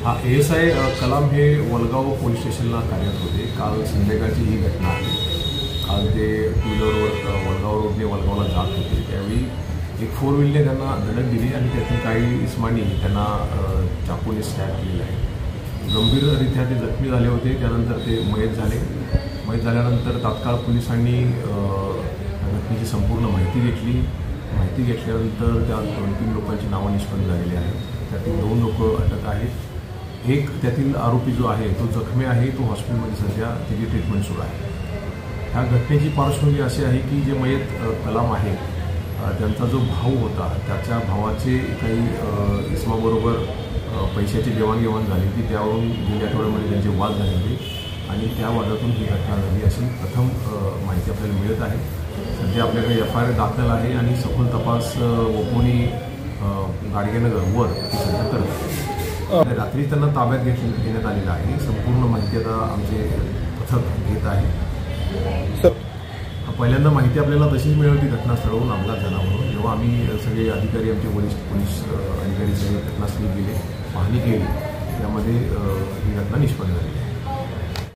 हा ASI कलाम हे Walgaon police स्टेशनला कार्यरत होते। काल संध्याकाळची ही घटना आहे। काल ते टू व्हीलरवर वलगाव रोडने वलगावला जात होते, त्यावेळी एक 4 व्हीलरने त्यांना धडक दिली आणि त्यातील काही इस्मानी त्यांना चाकूने स्टॅब केलेला आहे। गंभीररित्या ते जखमी झाले होते। त्यानंतर ते मयत झाले। मयत झाल्यानंतर तात्काळ पोलिसांनी घटनेची संपूर्ण माहिती घेतली। माहिती घेतल्यानंतर त्या 2-3 लोकांची नावं निष्पन्न झालेली आहेत। त्यातील 2 लोक अटक आहेत। एक त्यातील आरोपी जो आहे तो जखमी आहे, तो हॉस्पिटलमध्ये सध्या त्याची ट्रीटमेंट सुरू आहे। ह्या घटनेची पार्श्वभूमी अशी आहे की जे मयत कलाम आहे त्यांचा जो भाऊ होता, त्याच्या भावाचे काही इसमाबरोबर पैशाची देवाणघेवाण झाली की त्यावरून गेल्या आठवड्यामध्ये त्यांचे वाद झाले होते आणि त्या वादातून ही घटना झाली अशी प्रथम माहिती आपल्याला मिळत आहे। सध्या आपल्याकडे FIR दाखल आहे आणि सखोल तपास वपोनी गाडगेनगर ती सध्या करत आहे। रात्री त्यांना ताब्यात घेण्यात आलेलं आहे। संपूर्ण माहिती आता आमचे पथक घेत आहे। पहिल्यांदा माहिती आपल्याला तशीच मिळाली घटनास्थळावरून अपघात झाला म्हणून। जेव्हा आम्ही सगळे अधिकारी, आमचे वरिष्ठ पोलीस अधिकारी सगळे घटनास्थळी गेले, पाहणी केली, त्यामध्ये ही घटना निष्पन्न झाली।